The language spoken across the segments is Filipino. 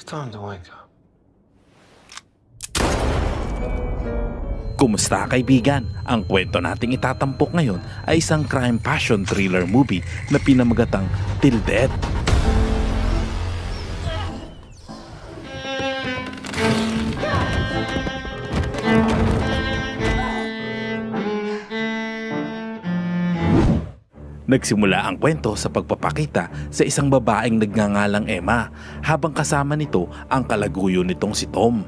It's time to wake up. Kumusta kaibigan? Ang kwento nating itatampok ngayon ay isang crime passion thriller movie na pinamagatang Till Death. Nagsimula ang kwento sa pagpapakita sa isang babaeng nagngangalang Emma habang kasama nito ang kalaguyo nitong si Tom.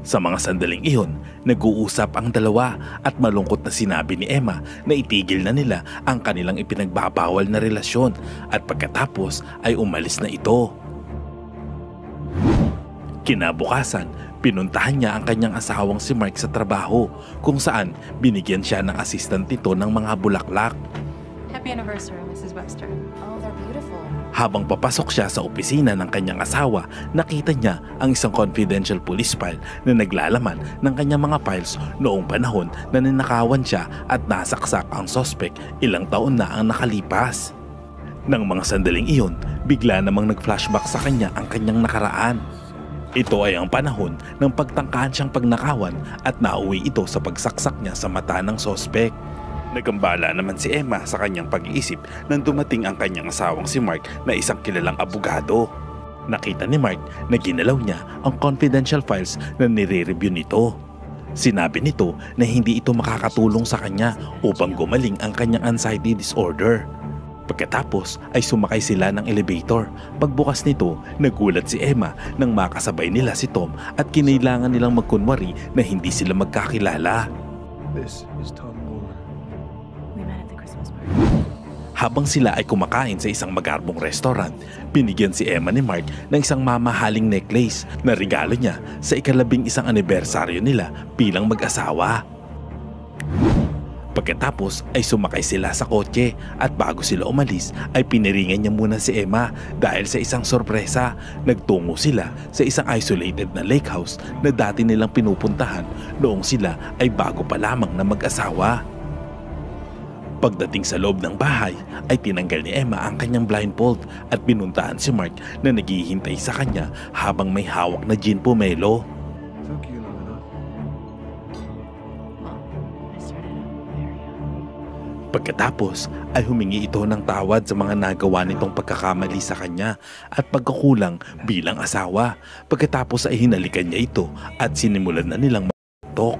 Sa mga sandaling iyon, nag-uusap ang dalawa at malungkot na sinabi ni Emma na itigil na nila ang kanilang ipinagbabawal na relasyon at pagkatapos ay umalis na ito. Kinabukasan, pinuntahan niya ang kanyang asawang si Mark sa trabaho kung saan binigyan siya ng assistant nito ng mga bulaklak. Happy anniversary, Mrs. Webster. Oh, they're beautiful. Habang papasok siya sa opisina ng kanyang asawa, nakita niya ang isang confidential police file na naglalaman ng kanyang mga files noong panahon na ninakawan siya at nasaksak ang suspect ilang taon na ang nakalipas. Nang mga sandaling iyon, bigla namang nag-flashback sa kanya ang kanyang nakaraan. Ito ay ang panahon ng pagtangkaan siyang pagnakawan at nauwi ito sa pagsaksak niya sa mata ng suspect. Nagambala naman si Emma sa kanyang pag-iisip nang dumating ang kanyang asawang si Mark na isang kilalang abogado. Nakita ni Mark na ginalaw niya ang confidential files na nire-review nito. Sinabi nito na hindi ito makakatulong sa kanya upang gumaling ang kanyang anxiety disorder. Pagkatapos ay sumakay sila ng elevator. Pagbukas nito, nagulat si Emma nang makasabay nila si Tom at kinailangan nilang magkunwari na hindi sila magkakilala. This is Tom Moore. Habang sila ay kumakain sa isang magarbong restaurant, binigyan si Emma ni Mark ng isang mamahaling necklace na regalo niya sa ika-11 anibersaryo nila bilang mag-asawa. Pagkatapos ay sumakay sila sa kotse at bago sila umalis ay piniringan niya muna si Emma dahil sa isang sorpresa. Nagtungo sila sa isang isolated na lake house na dati nilang pinupuntahan noong sila ay bago pa lamang na mag-asawa. Pagdating sa loob ng bahay ay tinanggal ni Emma ang kanyang blindfold at pinuntahan si Mark na naghihintay sa kanya habang may hawak na gin pomelo. Took you long enough. Pagkatapos ay humingi ito ng tawad sa mga nagawa nitong pagkakamali sa kanya at pagkakulang bilang asawa. Pagkatapos ay hinalikan niya ito at sinimulan na nilang mag-talk.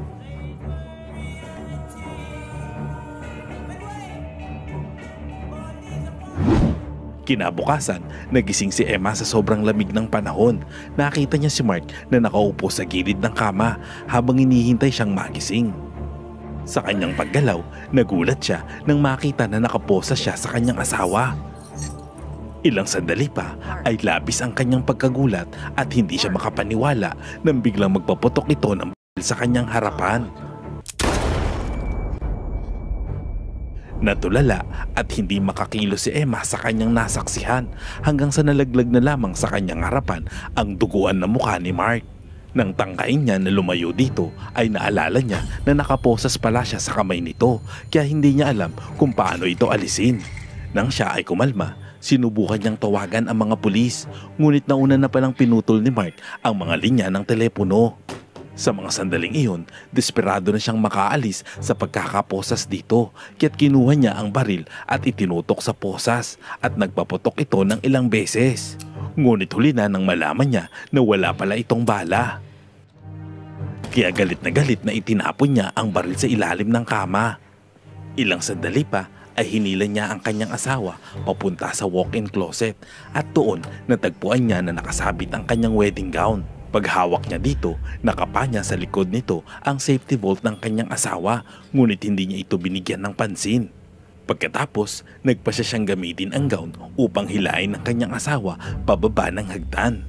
Kinabukasan, nagising si Emma sa sobrang lamig ng panahon. Nakita niya si Mark na nakaupo sa gilid ng kama habang hinihintay siyang magising. Sa kanyang paggalaw, nagulat siya nang makita na nakaposa siya sa kanyang asawa. Ilang sandali pa ay labis ang kanyang pagkagulat at hindi siya makapaniwala nang biglang magpaputok ito ng baril sa kanyang harapan. Natulala at hindi makakilo si Emma sa kanyang nasaksihan hanggang sa nalaglag na lamang sa kanyang harapan ang duguan na mukha ni Mark. Nang tangkain niya na lumayo dito ay naalala niya na nakaposas pala siya sa kamay nito kaya hindi niya alam kung paano ito alisin. Nang siya ay kumalma, sinubukan niyang tawagan ang mga pulis ngunit nauna na palang pinutol ni Mark ang mga linya ng telepono. Sa mga sandaling iyon, desperado na siyang makaalis sa pagkakaposas dito kaya't kinuha niya ang baril at itinutok sa posas at nagpaputok ito ng ilang beses. Ngunit huli na nang malaman niya na wala pala itong bala. Kaya galit na itinapon niya ang baril sa ilalim ng kama. Ilang sandali pa ay hinila niya ang kanyang asawa papunta sa walk-in closet at doon natagpuan niya na nakasabit ang kanyang wedding gown. Paghawak niya dito, nakapa niya sa likod nito ang safety vault ng kanyang asawa ngunit hindi niya ito binigyan ng pansin. Pagkatapos, nagpasya siyang gamitin ang gown upang hilain ng kanyang asawa pababa ng hagdan.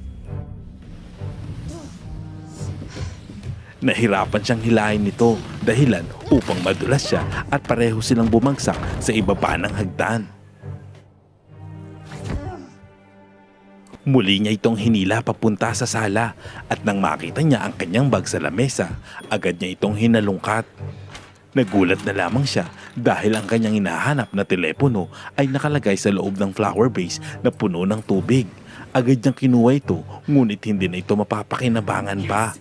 Nahirapan siyang hilain nito dahilan upang madulas siya at pareho silang bumagsak sa ibaba ng hagdan. Muli niya itong hinila papunta sa sala at nang makita niya ang kanyang bag sa lamesa, agad niya itong hinalungkat. Nagulat na lamang siya dahil ang kanyang hinahanap na telepono ay nakalagay sa loob ng flower vase na puno ng tubig agad niyang kinuha ito, ngunit hindi na ito mapapakinabangan pa.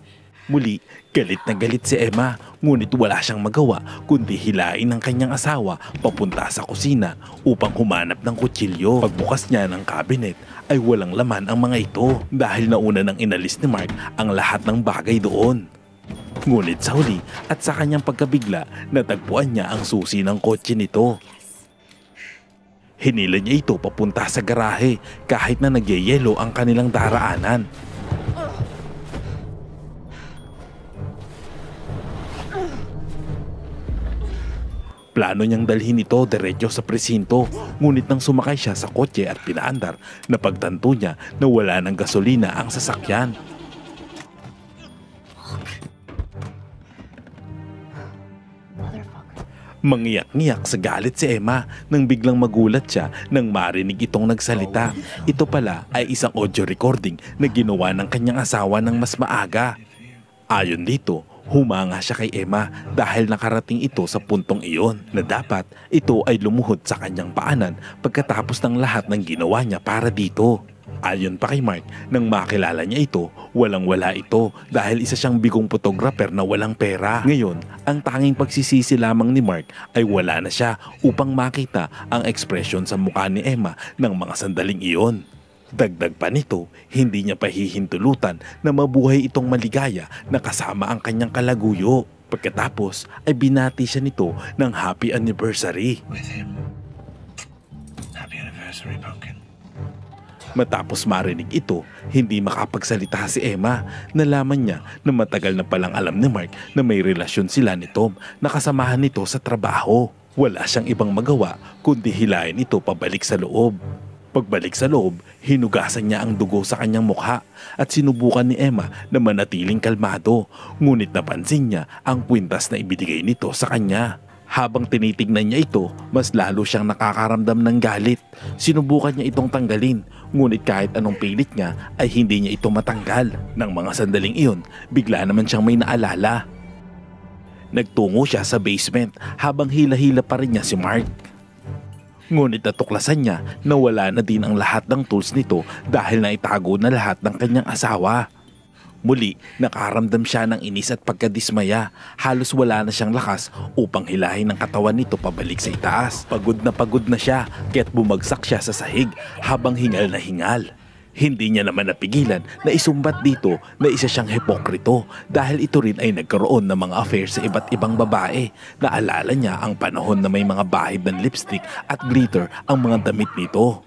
Muli, galit na galit si Emma, ngunit wala siyang magawa kundi hilain ang kanyang asawa papunta sa kusina upang humanap ng kutsilyo. Pagbukas niya ng cabinet ay walang laman ang mga ito dahil nauna nang inalis ni Mark ang lahat ng bagay doon. Ngunit sa huli at sa kanyang pagkabigla, natagpuan niya ang susi ng kotse nito. Hinila niya ito papunta sa garahe kahit na nagyayelo ang kanilang daraanan. Plano niyang dalhin ito diretso sa presinto, ngunit nang sumakay siya sa kotse at pinaandar, napagtanto niya na wala ng gasolina ang sasakyan. Mangiyak-ngiyak sa galit si Emma nang biglang magulat siya nang marinig itong nagsalita. Ito pala ay isang audio recording na ginawa ng kanyang asawa ng mas maaga. Ayon dito, humanga siya kay Emma dahil nakarating ito sa puntong iyon na dapat ito ay lumuhod sa kanyang paanan pagkatapos ng lahat ng ginawa niya para dito. Ayon pa kay Mark, nang makilala niya ito, walang-wala ito dahil isa siyang bigong photographer na walang pera. Ngayon, ang tanging pagsisisi lamang ni Mark ay wala na siya upang makita ang ekspresyon sa mukha ni Emma ng mga sandaling iyon. Dagdag pa nito, hindi niya pahihintulutan na mabuhay itong maligaya na kasama ang kanyang kalaguyo. Pagkatapos ay binati siya nito ng happy anniversary. With him. Happy anniversary, Pumpkin. Matapos marinig ito, hindi makapagsalita si Emma. Nalaman niya na matagal na palang alam ni Mark na may relasyon sila ni Tom na kasamahan nito sa trabaho. Wala siyang ibang magawa kundi hilain ito pabalik sa loob. Pagbalik sa loob, hinugasan niya ang dugo sa kanyang mukha at sinubukan ni Emma na manatiling kalmado. Ngunit napansin niya ang kwintas na ibinigay nito sa kanya. Habang tinitignan niya ito, mas lalo siyang nakakaramdam ng galit. Sinubukan niya itong tanggalin, ngunit kahit anong pilit niya ay hindi niya ito matanggal. Nang mga sandaling iyon, bigla naman siyang may naalala. Nagtungo siya sa basement habang hila-hila pa rin niya si Mark. Ngunit natuklasan niya na wala na din ang lahat ng tools nito dahil naitago na lahat ng kanyang asawa. Muli, nakaramdam siya ng inis at pagkadismaya. Halos wala na siyang lakas upang hilahin ang katawan nito pabalik sa itaas. Pagod na siya kaya't bumagsak siya sa sahig habang hingal na hingal. Hindi niya naman napigilan na isumbat dito na isa siyang hipokrito dahil ito rin ay nagkaroon ng mga affair sa iba't ibang babae. Naalala niya ang panahon na may mga bahid ng lipstick at glitter ang mga damit nito.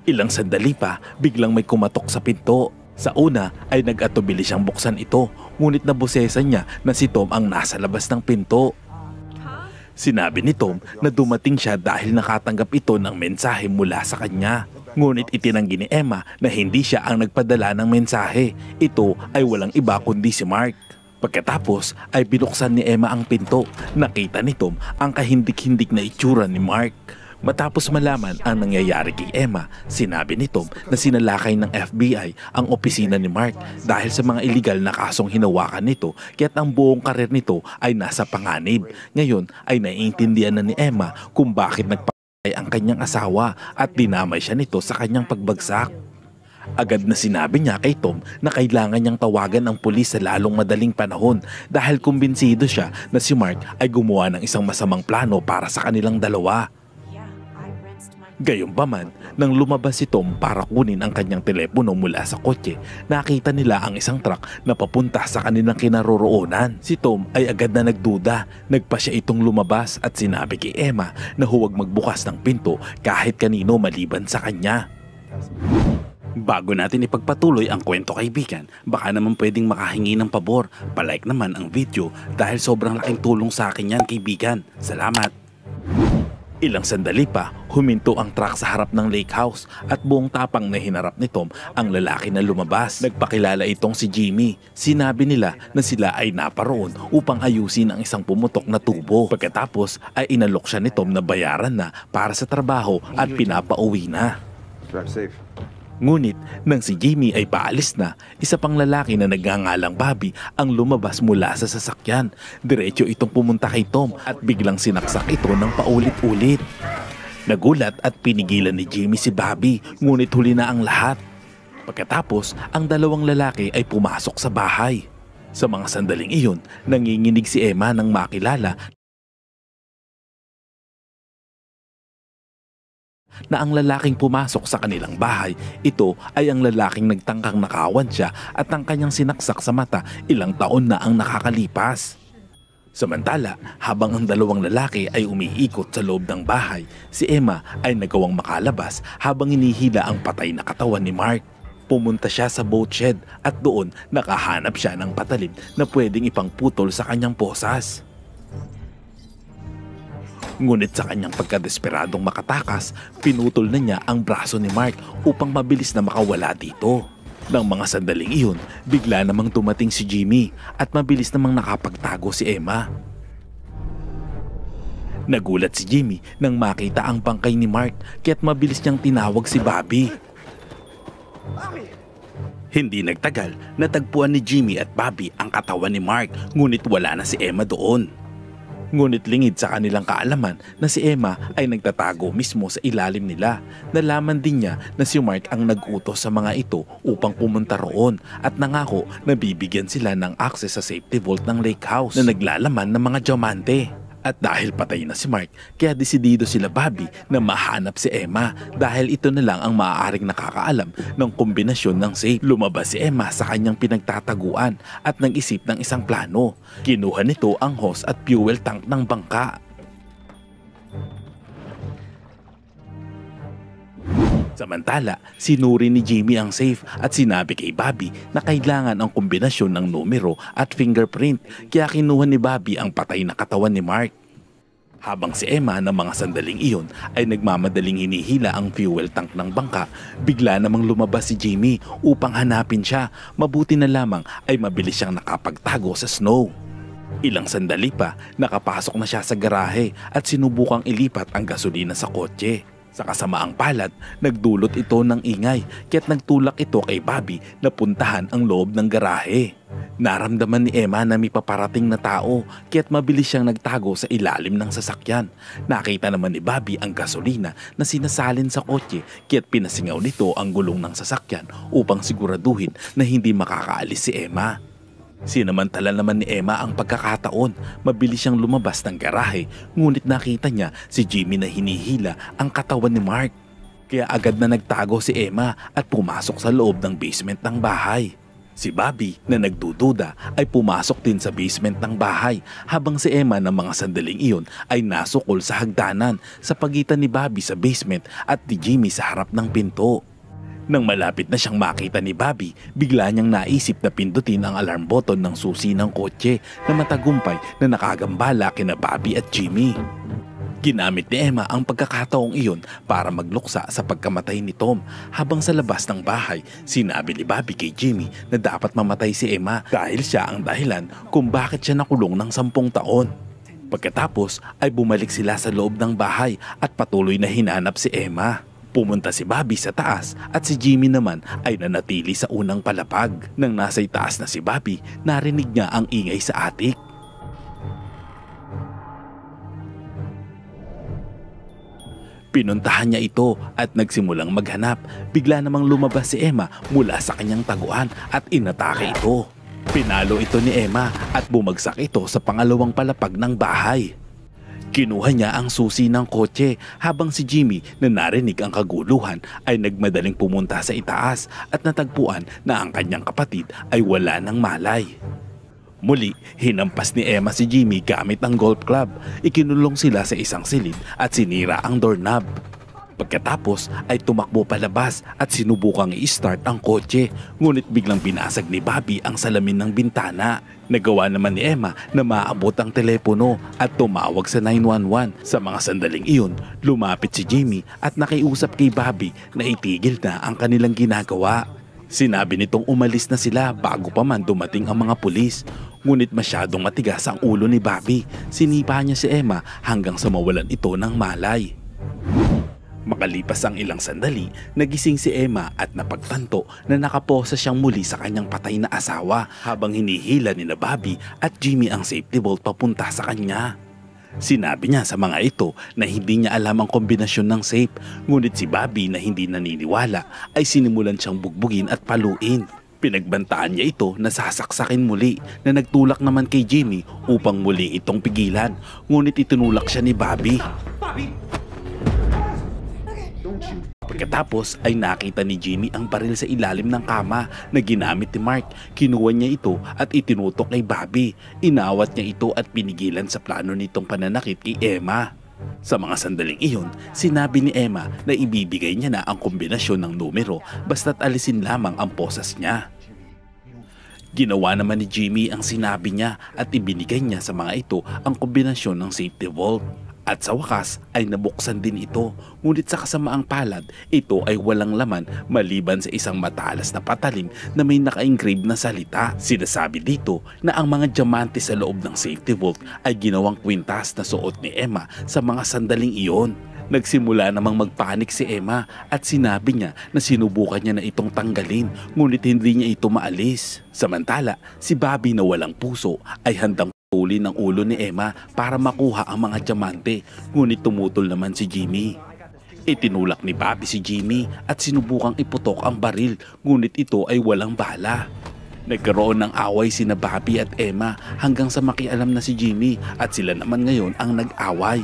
Ilang sandali pa, biglang may kumatok sa pinto. Sa una ay nag-atubili siyang buksan ito, ngunit nabusesan niya na si Tom ang nasa labas ng pinto. Sinabi ni Tom na dumating siya dahil nakatanggap ito ng mensahe mula sa kanya. Ngunit itinanggi ni Emma na hindi siya ang nagpadala ng mensahe. Ito ay walang iba kundi si Mark. Pagkatapos ay binuksan ni Emma ang pinto. Nakita ni Tom ang kahindik-hindik na itsura ni Mark. Matapos malaman ang nangyayari kay Emma, sinabi ni Tom na sinalakay ng FBI ang opisina ni Mark dahil sa mga iligal na kasong hinawakan nito kaya't ang buong karir nito ay nasa panganib. Ngayon ay naiintindihan na ni Emma kung bakit nagpatay ang kanyang asawa at dinamay siya nito sa kanyang pagbagsak. Agad na sinabi niya kay Tom na kailangan niyang tawagan ang pulis sa lalong madaling panahon dahil kumbinsido siya na si Mark ay gumawa ng isang masamang plano para sa kanilang dalawa. Gayunpaman, nang lumabas si Tom para kunin ang kanyang telepono mula sa kotse, nakita nila ang isang truck na papunta sa kanilang kinaroroonan. Si Tom ay agad na nagduda, nagpa siya itong lumabas at sinabi kay Emma na huwag magbukas ng pinto kahit kanino maliban sa kanya. Bago natin ipagpatuloy ang kwento kaibigan, baka naman pwedeng makahingi ng pabor, palike naman ang video dahil sobrang laking tulong sa akin yan kaibigan. Salamat! Ilang sandali pa, huminto ang truck sa harap ng lake house at buong tapang na hinarap ni Tom ang lalaki na lumabas. Nagpakilala itong si Jimmy. Sinabi nila na sila ay naparoon upang ayusin ang isang pumutok na tubo. Pagkatapos ay inalok siya ni Tom na bayaran na para sa trabaho at pinapauwi na. Drive safe. Ngunit nang si Jimmy ay paalis na, isa pang lalaki na nagngangalang Bobby ang lumabas mula sa sasakyan. Diretso itong pumunta kay Tom at biglang sinaksak ito ng paulit-ulit. Nagulat at pinigilan ni Jimmy si Bobby, ngunit huli na ang lahat. Pagkatapos, ang dalawang lalaki ay pumasok sa bahay. Sa mga sandaling iyon, nanginginig si Emma nang makilala na ang lalaking pumasok sa kanilang bahay, ito ay ang lalaking nagtangkang nakawan siya at ang kanyang sinaksak sa mata ilang taon na ang nakakalipas. Samantala, habang ang dalawang lalaki ay umiikot sa loob ng bahay, si Emma ay nagawang makalabas habang hinihila ang patay na katawan ni Mark. Pumunta siya sa boat shed at doon nakahanap siya ng patalim na pwedeng ipangputol sa kanyang posas. Ngunit sa kanyang pagkadesperadong makatakas, pinutol na niya ang braso ni Mark upang mabilis na makawala dito. Nang mga sandaling iyon, bigla namang dumating si Jimmy at mabilis namang nakapagtago si Emma. Nagulat si Jimmy nang makita ang bangkay ni Mark kaya't mabilis niyang tinawag si Bobby. Hindi nagtagal, natagpuan ni Jimmy at Bobby ang katawan ni Mark ngunit wala na si Emma doon. Ngunit lingid sa kanilang kaalaman na si Emma ay nagtatago mismo sa ilalim nila. Nalaman din niya na si Mark ang nag-utos sa mga ito upang pumunta roon at nangako na bibigyan sila ng access sa safety vault ng lake house na naglalaman ng mga diamante. At dahil patay na si Mark, kaya desidido sila Bobby na mahanap si Emma dahil ito na lang ang maaaring nakakaalam ng kombinasyon ng safe. Lumabas si Emma sa kanyang pinagtataguan at nag-isip ng isang plano. Kinuha nito ang hose at fuel tank ng bangka. Samantala, sinuri ni Jimmy ang safe at sinabi kay Bobby na kailangan ang kombinasyon ng numero at fingerprint kaya kinuha ni Bobby ang patay na katawan ni Mark. Habang si Emma ng mga sandaling iyon ay nagmamadaling hinihila ang fuel tank ng bangka, bigla namang lumabas si Jimmy upang hanapin siya. Mabuti na lamang ay mabilis siyang nakapagtago sa snow. Ilang sandali pa, nakapasok na siya sa garahe at sinubukang ilipat ang gasolina sa kotse. Sa kasamaang palad, nagdulot ito ng ingay kaya't nagtulak ito kay Bobby na puntahan ang loob ng garahe. Naramdaman ni Emma na may paparating na tao kaya't mabilis siyang nagtago sa ilalim ng sasakyan. Nakita naman ni Bobby ang gasolina na sinasalin sa kotse kaya't pinasingaw nito ang gulong ng sasakyan upang siguraduhin na hindi makakaalis si Emma. Sinamantala naman ni Emma ang pagkakataon. Mabilis siyang lumabas ng garahe ngunit nakita niya si Jimmy na hinihila ang katawan ni Mark. Kaya agad na nagtago si Emma at pumasok sa loob ng basement ng bahay. Si Bobby na nagdududa ay pumasok din sa basement ng bahay habang si Emma ng mga sandaling iyon ay nasukol sa hagdanan sa pagitan ni Bobby sa basement at ni Jimmy sa harap ng pinto. Nang malapit na siyang makita ni Bobby, bigla niyang naisip na pindutin ang alarm button ng susi ng kotse na matagumpay na nakagambala kina Bobby at Jimmy. Ginamit ni Emma ang pagkakataong iyon para magluksa sa pagkamatay ni Tom. Habang sa labas ng bahay, sinabi ni Bobby kay Jimmy na dapat mamatay si Emma dahil siya ang dahilan kung bakit siya nakulong ng 10 taon. Pagkatapos ay bumalik sila sa loob ng bahay at patuloy na hinanap si Emma. Pumunta si Bobby sa taas at si Jimmy naman ay nanatili sa unang palapag. Nang nasa itaas na si Bobby, narinig niya ang ingay sa attic. Pinuntahan niya ito at nagsimulang maghanap. Bigla namang lumabas si Emma mula sa kanyang taguan at inatake ito. Pinalo ito ni Emma at bumagsak ito sa pangalawang palapag ng bahay. Kinuha niya ang susi ng kotse habang si Jimmy na narinig ang kaguluhan ay nagmadaling pumunta sa itaas at natagpuan na ang kanyang kapatid ay wala ng malay. Muli, hinampas ni Emma si Jimmy gamit ang golf club. Ikinulong sila sa isang silid at sinira ang doorknob. Pagkatapos ay tumakbo palabas at sinubukang i-start ang kotse ngunit biglang binasag ni Bobby ang salamin ng bintana. Nagawa naman ni Emma na maabot ang telepono at tumawag sa 911. Sa mga sandaling iyon, lumapit si Jimmy at nakiusap kay Bobby na itigil na ang kanilang ginagawa. Sinabi nitong umalis na sila bago pa man dumating ang mga pulis. Ngunit masyadong matigas ang ulo ni Bobby. Sinipa niya si Emma hanggang sa mawalan ito ng malay. Makalipas ang ilang sandali, nagising si Emma at napagtanto na nakaposa siyang muli sa kanyang patay na asawa habang hinihila ni na Bobby at Jimmy ang safety vault papunta sa kanya. Sinabi niya sa mga ito na hindi niya alam ang kombinasyon ng safe, ngunit si Bobby na hindi naniniwala ay sinimulan siyang bugbugin at paluin. Pinagbantaan niya ito na sasaksakin muli na nagtulak naman kay Jimmy upang muling itong pigilan, ngunit itinulak siya ni Bobby. Pagkatapos ay nakita ni Jimmy ang baril sa ilalim ng kama na ginamit ni Mark. Kinuha niya ito at itinutok kay Bobby. Inawat niya ito at pinigilan sa plano nitong pananakit kay Emma. Sa mga sandaling iyon, sinabi ni Emma na ibibigay niya na ang kombinasyon ng numero basta't alisin lamang ang posas niya. Ginawa naman ni Jimmy ang sinabi niya at ibinigay niya sa mga ito ang kombinasyon ng safety vault. At sa wakas ay nabuksan din ito, ngunit sa kasamaang palad, ito ay walang laman maliban sa isang matalas na patalim na may naka-engrave na salita. Sinasabi dito na ang mga diamante sa loob ng safety vault ay ginawang kwintas na suot ni Emma sa mga sandaling iyon. Nagsimula namang magpanik si Emma at sinabi niya na sinubukan niya na itong tanggalin, ngunit hindi niya ito maalis. Samantala, si Bobby na walang puso ay handang tuli ng ulo ni Emma para makuha ang mga diamante, ngunit tumutol naman si Jimmy. Itinulak ni Bobby si Jimmy at sinubukang iputok ang baril, ngunit ito ay walang bala. Nagkaroon ng away sina Bobby at Emma hanggang sa makialam na si Jimmy at sila naman ngayon ang nag-away.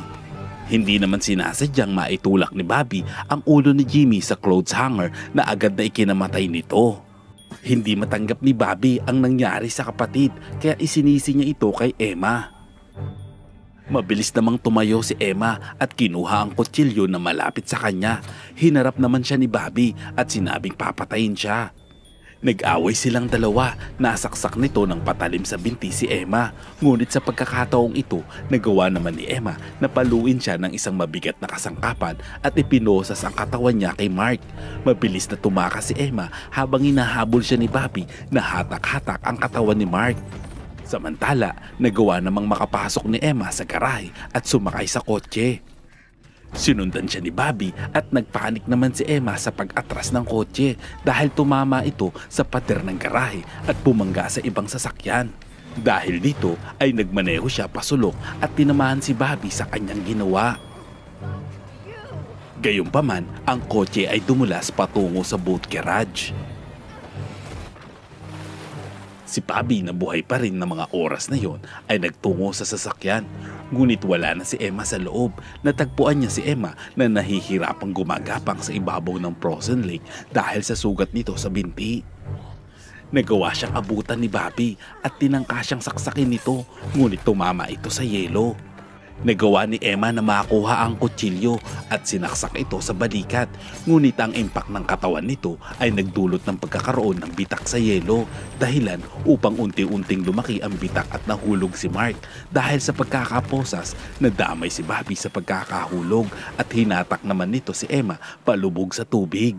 Hindi naman sinasadyang maitulak ni Bobby ang ulo ni Jimmy sa clothes hanger na agad na ikinamatay nito. Hindi matanggap ni Bobby ang nangyari sa kapatid kaya isinisi niya ito kay Emma. Mabilis namang tumayo si Emma at kinuha ang kutsilyo na malapit sa kanya. Hinarap naman siya ni Bobby at sinabing papatayin siya. Nag-away silang dalawa, nasaksak nito ng patalim sa binti si Emma. Ngunit sa pagkakataong ito, nagawa naman ni Emma na paluin siya ng isang mabigat na kasangkapan at ipinosas ang katawan niya kay Mark. Mabilis na tumakas si Emma habang hinahabol siya ni Bobby na hatak-hatak ang katawan ni Mark. Samantala, nagawa namang makapasok ni Emma sa garahe at sumakay sa kotse. Sinundan siya ni Bobby at nagpanik naman si Emma sa pag-atras ng kotse dahil tumama ito sa pader ng garahe at bumangga sa ibang sasakyan. Dahil dito ay nagmaneho siya pasulok at tinamahan si Bobby sa kanyang ginawa. Gayunpaman, ang kotse ay dumulas patungo sa boat garage. Si Bobby na buhay pa rin ng mga oras na yon ay nagtungo sa sasakyan. Ngunit wala na si Emma sa loob. Natagpuan niya si Emma na nahihirapang gumagapang sa ibabaw ng frozen lake dahil sa sugat nito sa binti. Nagawa siyang abutan ni Bobby at tinangka siyang saksakin nito, ngunit tumama ito sa yelo. Nagawa ni Emma na makuha ang kutsilyo at sinaksak ito sa balikat, ngunit ang impact ng katawan nito ay nagdulot ng pagkakaroon ng bitak sa yelo, dahilan upang unti-unting lumaki ang bitak at nahulog si Mark. Dahil sa pagkakaposas, nadamay si Bobby sa pagkakahulog at hinatak naman nito si Emma palubog sa tubig.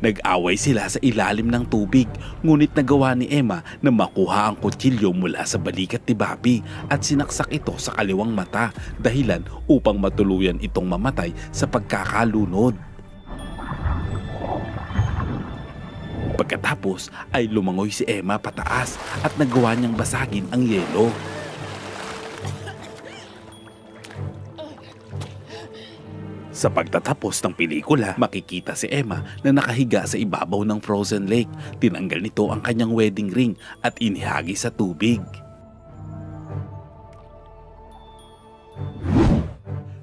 Nag-away sila sa ilalim ng tubig, ngunit nagawa ni Emma na makuha ang kutsilyo mula sa balikat ni Bobby at sinaksak ito sa kaliwang mata, dahilan upang matuluyan itong mamatay sa pagkakalunod. Pagkatapos ay lumangoy si Emma pataas at nagawa niyang basagin ang yelo. Sa pagtatapos ng pelikula, makikita si Emma na nakahiga sa ibabaw ng frozen lake. Tinanggal nito ang kanyang wedding ring at inihagi sa tubig.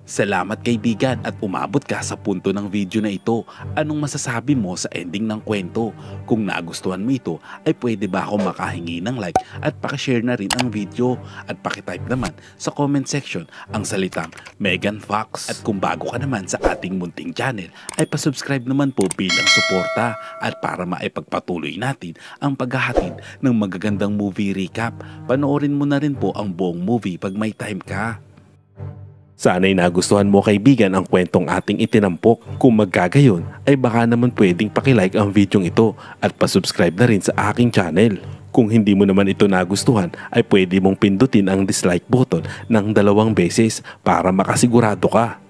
Salamat kaibigan at umabot ka sa punto ng video na ito. Anong masasabi mo sa ending ng kwento? Kung nagustuhan mo ito, ay pwede ba ako makahingi ng like at pakishare na rin ang video? At pakitype naman sa comment section ang salitang Megan Fox. At kung bago ka naman sa ating munting channel, ay pasubscribe naman po bilang suporta at para maipagpatuloy natin ang paghahatid ng magagandang movie recap. Panoorin mo na rin po ang buong movie pag may time ka. Sana'y nagustuhan mo kaibigan ang kwentong ating itinampok. Kung magkagayon ay baka naman pwedeng pakilike ang videong ito at pasubscribe na rin sa aking channel. Kung hindi mo naman ito nagustuhan ay pwede mong pindutin ang dislike button ng 2 beses para makasigurado ka.